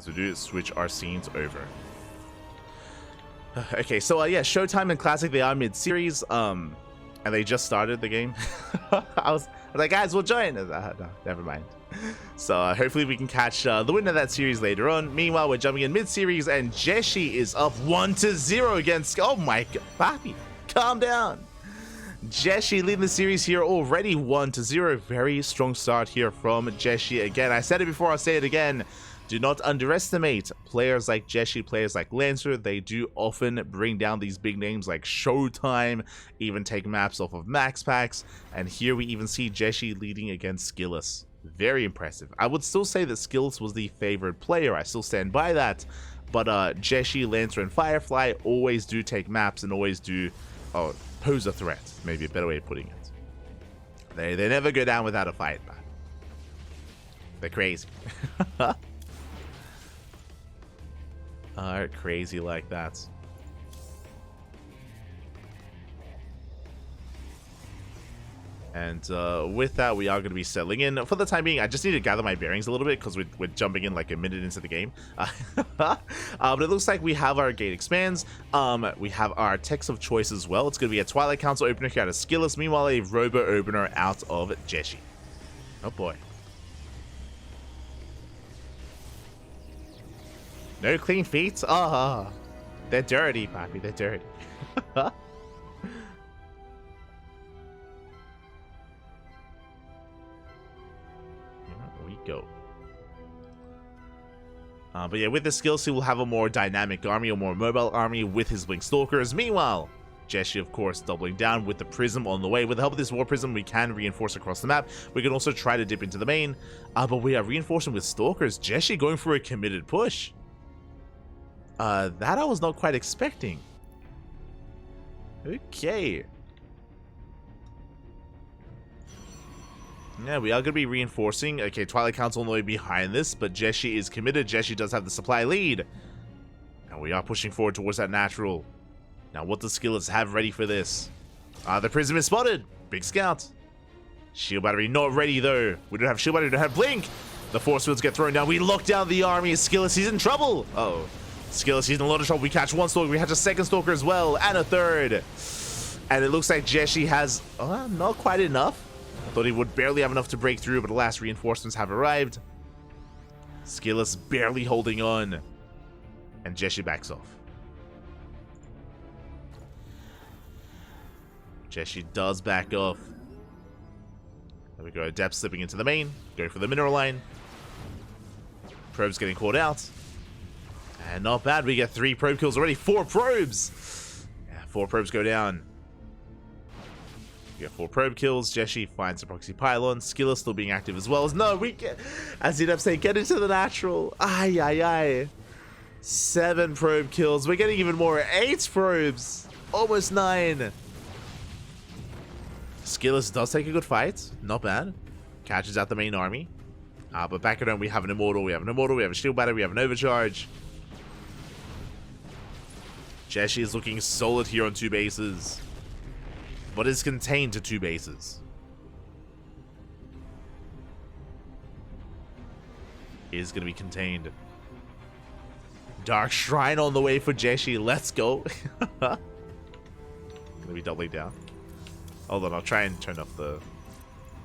as we do switch our scenes over. Okay, so yeah, Showtime and Classic, they are mid-series, and they just started the game. I was like, guys, we'll join. No, never mind. So hopefully we can catch the winner of that series later on. Meanwhile, we're jumping in mid-series, and Jieshi is up 1-0 against... Oh my god, Papi, calm down. Jieshi leading the series here already 1-0. Very strong start here from Jieshi. Again, I said it before, I'll say it again. Do not underestimate players like Jieshi, players like Lancer. They do often bring down these big names like Showtime, even take maps off of max packs. And here we even see Jieshi leading against SKillous. Very impressive. I would still say that SKillous was the favored player. I still stand by that. But Jieshi, Lancer, and Firefly always do take maps and always do pose a threat. Maybe a better way of putting it. They never go down without a fight, man. They're crazy. Crazy like that. And with that, we are going to be settling in. For the time being, I just need to gather my bearings a little bit because we're jumping in like a minute into the game. But it looks like we have our gate expands. We have our text of choice as well. It's going to be a Twilight Council opener here out of SKillous. Meanwhile, a Robo opener out of Jieshi. Oh boy. No clean feet? Oh, they're dirty, Papi. They're dirty. Here we go. But yeah, with the skills, he will have a more dynamic army, a more mobile army with his Blink Stalkers. Meanwhile, Jieshi, of course, doubling down with the Prism on the way. With the help of this War Prism, we can reinforce across the map. We can also try to dip into the main. But we are reinforcing with Stalkers. Jieshi going for a committed push. That I was not quite expecting. Okay. Yeah, we are going to be reinforcing. Okay, Twilight Council on the way behind this, but Jieshi is committed. Jieshi does have the supply lead. And we are pushing forward towards that natural. Now, what does SKillous have ready for this? The Prism is spotted. Big scout. Shield Battery not ready, though. We don't have Shield Battery, we don't have Blink. The Force Fields get thrown down. We lock down the army. SKillous, he's in trouble. Uh-oh. SKillous, he's in a lot of trouble. We catch one Stalker. We catch a second Stalker as well. And a third. And it looks like Jieshi has not quite enough. I thought he would barely have enough to break through, but the last reinforcements have arrived. SKillous barely holding on. And Jieshi backs off. Jieshi does back off. There we go. Depth slipping into the main. Going for the mineral line. Probes getting caught out. And not bad. We get 3 probe kills already. 4 probes. Yeah, 4 probes go down. We get 4 probe kills. Jieshi finds a proxy pylon. SKillous still being active as well. No, we get, as you'd have said, get into the natural. Ay, ay, ay. 7 probe kills. We're getting even more. 8 probes. Almost 9. SKillous does take a good fight. Not bad. Catches out the main army. But back at home, we have an Immortal. We have a Shield Battery. We have an Overcharge. Jieshi is looking solid here on 2 bases. But is contained to 2 bases. Is going to be contained. Dark Shrine on the way for Jieshi. Let's go. Going to be doubling down. Hold on, I'll try and turn off the...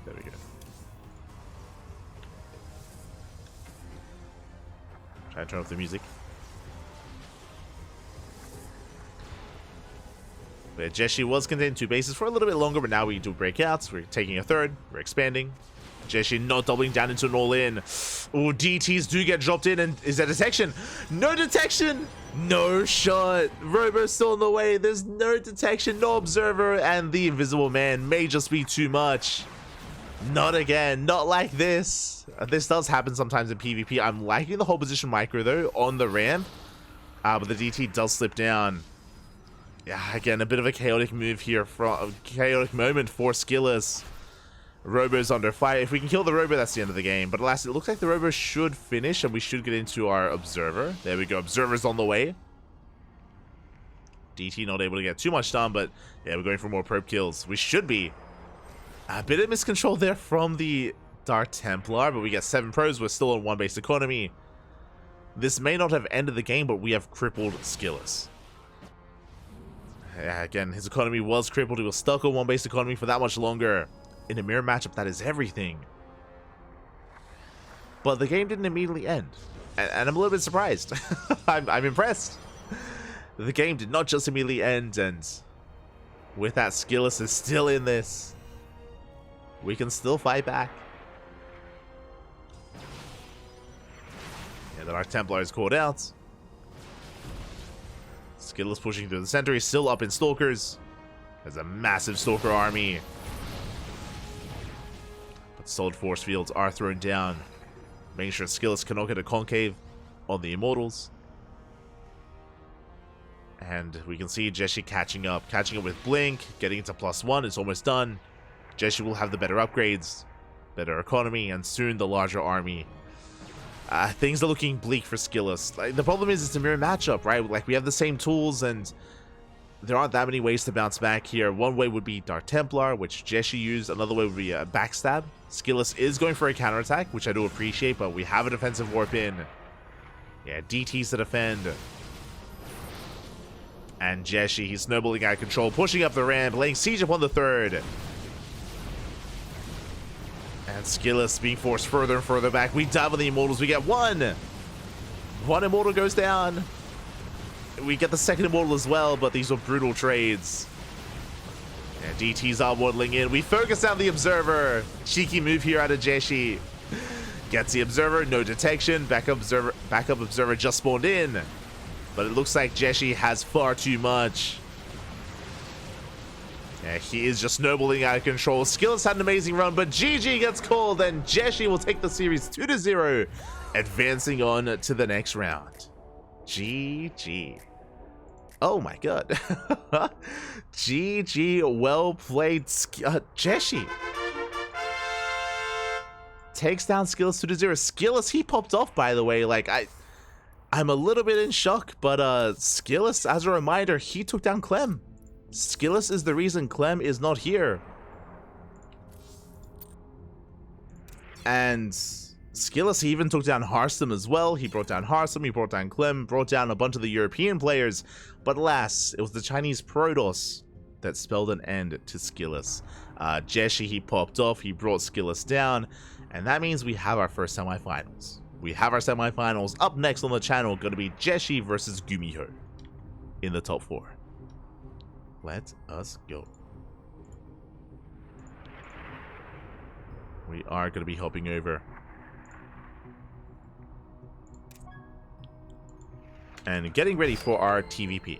There we go. Try and turn off the music. But Jieshi was contained 2 bases for a little bit longer, but now we do breakouts. We're taking a 3rd. We're expanding. Jieshi not doubling down into an all-in. Oh, DTs do get dropped in, and is there detection? No detection! No shot. Robo's still in the way. There's no detection, no observer, and the Invisible Man may just be too much. Not again. Not like this. This does happen sometimes in PvP. I'm liking the whole position micro, though, on the ramp. But the DT does slip down. Yeah, again, a bit of a chaotic move here, from a chaotic moment for SKillous. Robo's under fire. If we can kill the Robo, that's the end of the game. But alas, it looks like the Robo should finish, and we should get into our Observer. There we go. Observer's on the way. DT not able to get too much done, but yeah, we're going for more probe kills. We should be. A bit of miscontrol there from the Dark Templar, but we get 7 probes. We're still on 1 base economy. This may not have ended the game, but we have crippled SKillous. Yeah, again, his economy was crippled. He was stuck on one base economy for that much longer. In a mirror matchup, that is everything. But the game didn't immediately end. And I'm a little bit surprised. I'm impressed. The game did not just immediately end, and with that, SKillous is still in this. We can still fight back. Yeah, the Dark Templar is called out. SKillous pushing through the center. He's still up in Stalkers. There's a massive Stalker army. But solid force fields are thrown down, making sure SKillous cannot get a concave on the Immortals. And we can see Jieshi catching up with Blink, getting into +1. It's almost done. Jieshi will have the better upgrades, better economy, and soon the larger army. Things are looking bleak for SKillous. Like, the problem is it's a mirror matchup, right? Like, we have the same tools, and there aren't that many ways to bounce back here. One way would be Dark Templar, which Jieshi used. Another way would be a backstab. SKillous is going for a counterattack, which I do appreciate, but we have a defensive warp in. Yeah, DTs to defend. And Jieshi, he's snowballing out of control, pushing up the ramp, laying siege upon the third. And SKillous being forced further and further back. We dive on the Immortals. We get one. One Immortal goes down. We get the second Immortal as well, but these are brutal trades. And DTs are waddling in. We focus down the Observer. Cheeky move here out of Jieshi. Gets the Observer, no detection. Backup Observer just spawned in. But it looks like Jieshi has far too much. Yeah, he is just snowballing out of control. SKillous had an amazing run, but GG gets called, and Jieshi will take the series 2-0, advancing on to the next round. GG. Oh my god. GG, well played. Jieshi takes down SKillous 2-0. SKillous, he popped off, by the way. Like, I'm a little bit in shock, but SKillous, as a reminder, he took down Clem. SKillous is the reason Clem is not here. And SKillous, he even took down Harstom as well. He brought down Harstom, he brought down Clem, brought down a bunch of the European players. But alas, it was the Chinese Protoss that spelled an end to SKillous. Jieshi, he popped off, he brought SKillous down, and that means we have our first semifinals. We have our semifinals. Up next on the channel, going to be Jieshi versus Gumiho in the top 4. Let us go. We are going to be hopping over and getting ready for our TVP.